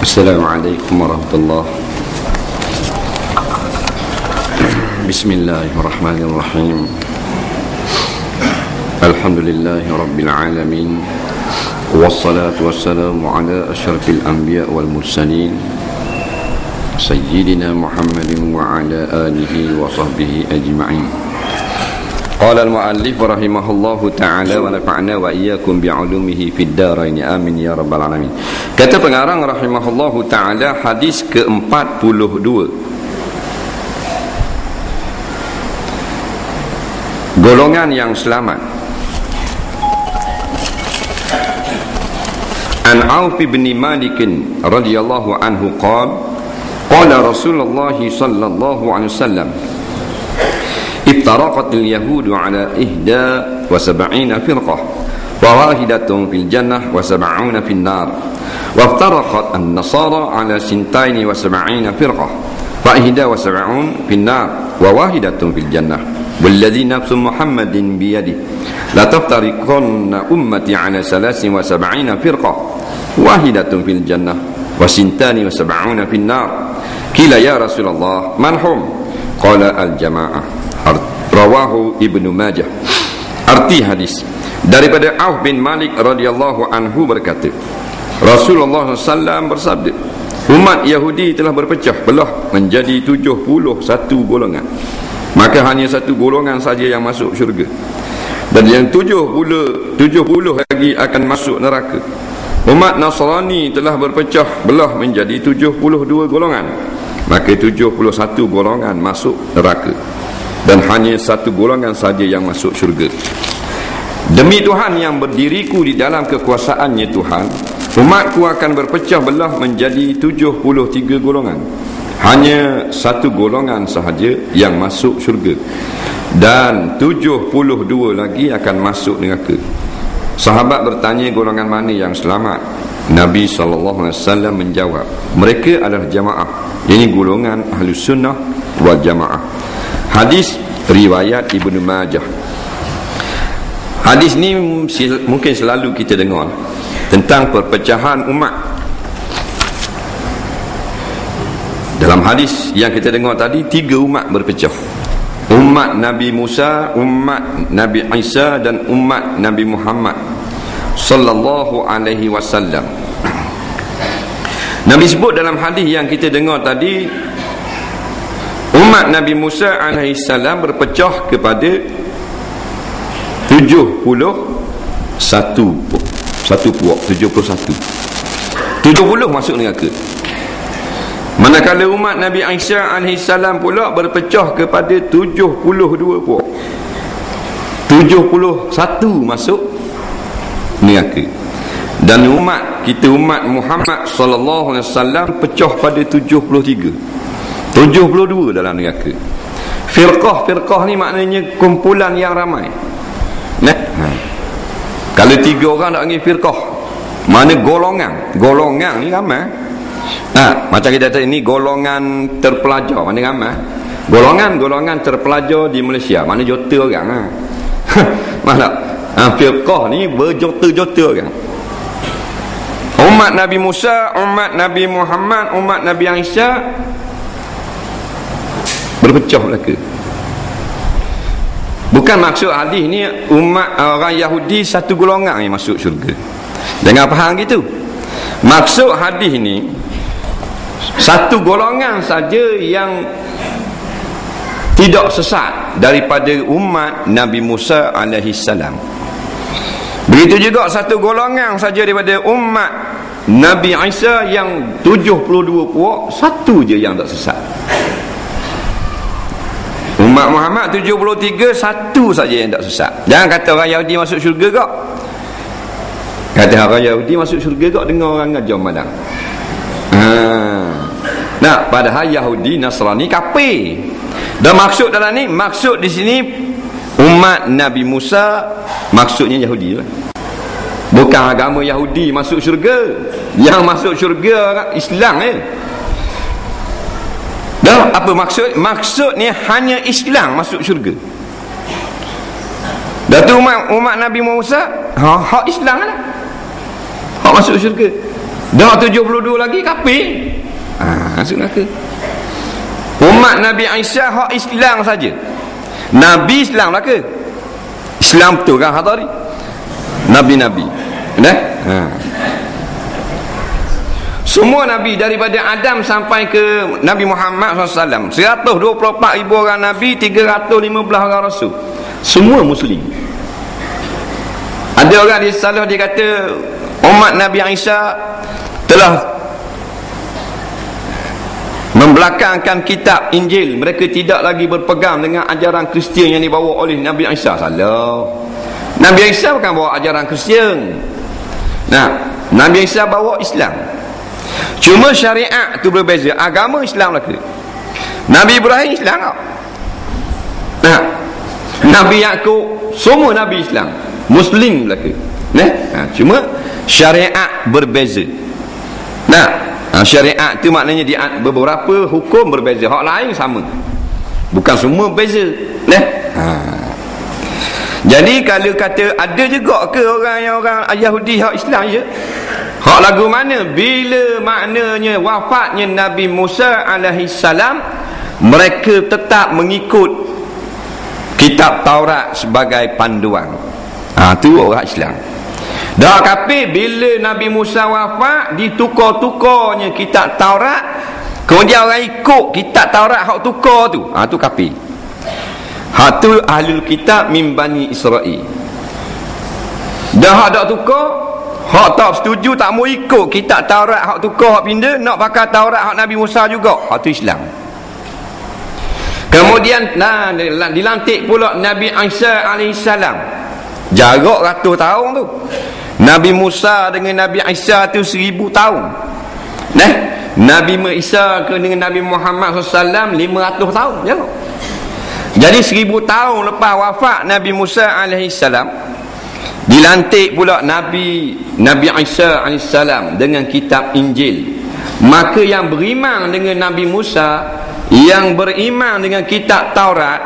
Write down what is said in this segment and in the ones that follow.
Assalamualaikum warahmatullahi wabarakatuh. Bismillahirrahmanirrahim. Alhamdulillahi rabbil alamin. Wassalatu wassalamu ala asyrafil anbiya wal mursalin Sayyidina Muhammadin wa ala alihi wa sahbihi ajma'in. Qala al-muallif rahimahullahu ta'ala wa nafa'na wa iyyakum bi'ulumihi fid dharain amin ya rabbal alamin. Kata pengarang rahimahullahu ta'ala, hadis ke-42, golongan yang selamat. An Auf bin Malik radhiyallahu anhu qala Rasulullah sallallahu alaihi wasallam افترقت اليهود على 71 فرقة وواحدة في الجنة و70 في النار وافترقت النصارى على 72 فرقة و71 في النار وواحدة في الجنة والذي نفس محمد بيده لتفترقن أمتي على 73 فرقة واحدة في الجنة و72 في النار قيل يا رسول الله من هم؟ قال الجماعة. Rawahu Ibnu Majah. Arti hadis daripada Auf bin Malik radhiyallahu anhu berkata, Rasulullah SAW bersabda, umat Yahudi telah berpecah belah menjadi 71 golongan, maka hanya satu golongan saja yang masuk syurga, dan yang 70 lagi akan masuk neraka. Umat Nasrani telah berpecah belah menjadi 72 golongan, maka 71 golongan masuk neraka, dan hanya satu golongan saja yang masuk syurga. Demi Tuhan yang berdiriku di dalam kekuasaannya Tuhan, umatku akan berpecah belah menjadi 73 golongan. Hanya satu golongan sahaja yang masuk syurga, dan 72 lagi akan masuk neraka. Sahabat bertanya, golongan mana yang selamat? Nabi SAW menjawab, mereka adalah jamaah, ini golongan Ahlus Sunnah wal Jamaah. Hadis riwayat Ibnu Majah. Hadis ni mungkin selalu kita dengar tentang perpecahan umat. Dalam hadis yang kita dengar tadi, 3 umat berpecah. Umat Nabi Musa, umat Nabi Isa, dan umat Nabi Muhammad sallallahu alaihi wasallam. Nabi sebut dalam hadis yang kita dengar tadi, umat Nabi Musa alaihissalam berpecah kepada 71 puak, 71 masuk neraka. Manakala umat Nabi Isa alaihissalam pula berpecah kepada 72 puak, 71 masuk neraka. Dan umat kita, umat Muhammad sallallahu alaihi wasallam, pecah pada 72 dalam neraka. Firqah ni maknanya kumpulan yang ramai. Kalau 3 orang tak panggil firqah, mana golongan ni ramai. Macam kita kata ini golongan terpelajar, mana ramai. Golongan terpelajar di Malaysia, mana juta orang. Mana firqah ni berjuta-juta orang. Umat Nabi Musa, umat Nabi Muhammad, umat Nabi Isa berpecah belaka. Bukan maksud hadis ni umat orang Yahudi satu golongan yang masuk syurga. Jangan faham gitu. Maksud hadis ni satu golongan saja yang tidak sesat daripada umat Nabi Musa alaihi salam. Begitu juga satu golongan saja daripada umat Nabi Isa yang 72 puak, satu je yang tak sesat. Umat Muhammad 73, satu saja yang tak sesat. Jangan kata orang Yahudi masuk syurga kak. Kata orang Yahudi masuk syurga kak, dengar orang ngajar madang. Nah, padahal Yahudi Nasrani kafir. Dan maksud dalam ni, maksud di sini umat Nabi Musa, maksudnya Yahudi lah. Bukan agama Yahudi masuk syurga. Yang masuk syurga Islam Dan apa maksud? Maksudnya hanya Islam masuk syurga. Dan tu umat Nabi Musa hak Islam lah, hak masuk syurga. Dah 72 lagi kafir. Masuk neraka. Umat Nabi Isa hak Islam saja. Nabi Islam lah ke? Islam betul kan Hadari? Nabi-nabi. Semua Nabi daripada Adam sampai ke Nabi Muhammad SAW, 124,000 orang Nabi, 315 orang Rasul, semua Muslim. Ada orang di salah dia kata umat Nabi Isa telah membelakangkan kitab Injil, mereka tidak lagi berpegang dengan ajaran Kristian yang dibawa oleh Nabi Isa. Salah. Nabi Isa bukan bawa ajaran Kristian. Nabi Isa bawa Islam. Cuma syariat tu berbeza. Agama Islam lah ke? Nabi Ibrahim Islam tak? Nabi Yaqub semua Nabi Islam, Muslim lah ke? Cuma syariat berbeza. Syariat tu maknanya di beberapa hukum berbeza, hak lain sama, bukan semua beza. Jadi kalau kata ada juga ke orang Yahudi hak Islam je, hak lagu mana? Bila maknanya wafatnya Nabi Musa alaihi salam, mereka tetap mengikut kitab Taurat sebagai panduan. Tu orang Islam. Dah kafir bila Nabi Musa wafat, ditukar-tukarnya kitab Taurat, kemudian orang ikut kitab Taurat hak tukar tu. Tu kafir. Hak tu ahlul kitab min Bani Israel. Dah hak tak tukar, hak tak setuju, tak mau ikut kitab Taurat hak tukar, hak pindah nak pakai Taurat hak Nabi Musa juga, hak tu Islam. Kemudian dilantik pula Nabi Isa alaihissalam, jarak ratus tahun tu. Nabi Musa dengan Nabi Isa tu 1000 tahun. Nabi Isa dengan Nabi Muhammad SAW 500 tahun jarak. Jadi 1000 tahun lepas wafat Nabi Musa alaihissalam, dilantik pula Nabi Isa alaihissalam dengan kitab Injil. Maka yang beriman dengan Nabi Musa, yang beriman dengan kitab Taurat,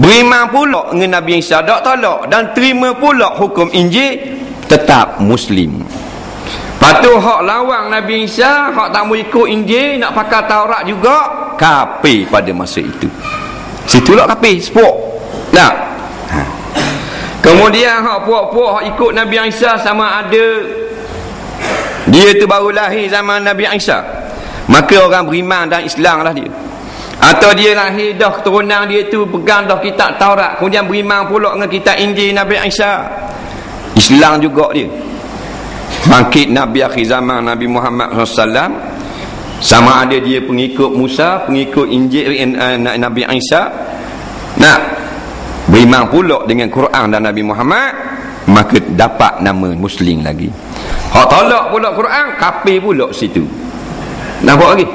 beriman pula dengan Nabi Isa, tak tolak dan terima pula hukum Injil, tetap Muslim. Patuh hak lawang Nabi Isa, hak tak mau ikut Injil, nak pakai Taurat juga, kafir pada masa itu. Situlah kafir, sepuk. Kemudian hak puak-puak hak ikut Nabi Isa, sama ada dia tu baru lahir zaman Nabi Isa, maka orang beriman dan Islam lah dia. Atau dia lahir dah keturunan dia tu pegang dah kitab Taurat, kemudian beriman pula dengan kitab Injil Nabi Isa, Islam juga dia. Bangkit Nabi akhir zaman Nabi Muhammad SAW, sama ada dia pengikut Musa, pengikut Injil Nabi Isa, beriman pula dengan Quran dan Nabi Muhammad, maka dapat nama Muslim lagi. Hak tolak pula Quran, kafir pula situ. Nampak lagi?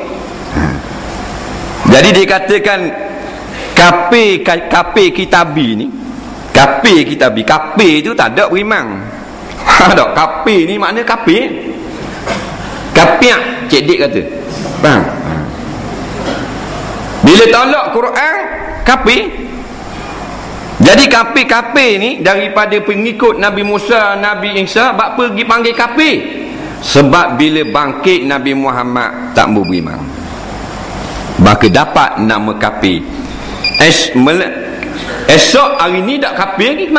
Jadi dikatakan kafir kitabi ni, kafir tu tak ada beriman. Tak, kafir ni makna kafir. Kafir, Cik Dik kata. Faham? Bila tolak Quran, kafir. Jadi kafir ni daripada pengikut Nabi Musa, Nabi Isa, bak pergi panggil kafir. Sebab bila bangkit Nabi Muhammad tak mau beriman, maka dapat nama kafir. Esok hari ni tak kafir lagi.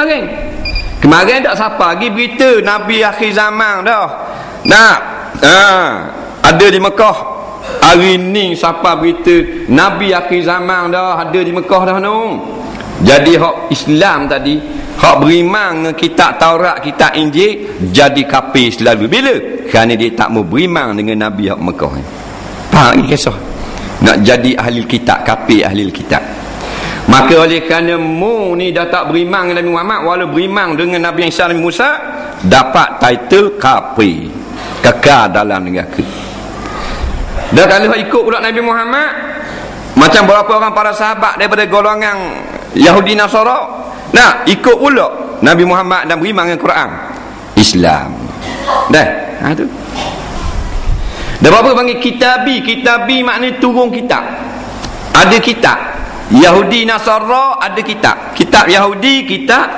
Kemarin tak siapa lagi berita Nabi akhir zaman dah. Ada di Mekah. Hari ni siapa berita Nabi akhir zaman dah, ada di Mekah dah no. Jadi hak Islam tadi, hak beriman dengan kitab Taurat, kitab Injil, jadi kafir selalu. Bila? Kerana dia tak mau beriman dengan Nabi hak Mekah ni. Faham ni kisah? Nak jadi ahli kitab, kafir ahli kitab. Maka oleh kerana mu ni dah tak beriman dengan Nabi Muhammad, walau beriman dengan Nabi Isa dan Musa, dapat title kafir, kekal dalam neraka. Dan kalau ikut pula Nabi Muhammad, macam berapa orang para sahabat daripada golongan Yahudi Nasara, ikut pula Nabi Muhammad dan beriman dengan Quran, Islam. Tu. Dan berapa panggil kitabi? Kitabi maknanya turun kitab. Ada kitab Yahudi Nasara, ada kitab. Kitab Yahudi, kitab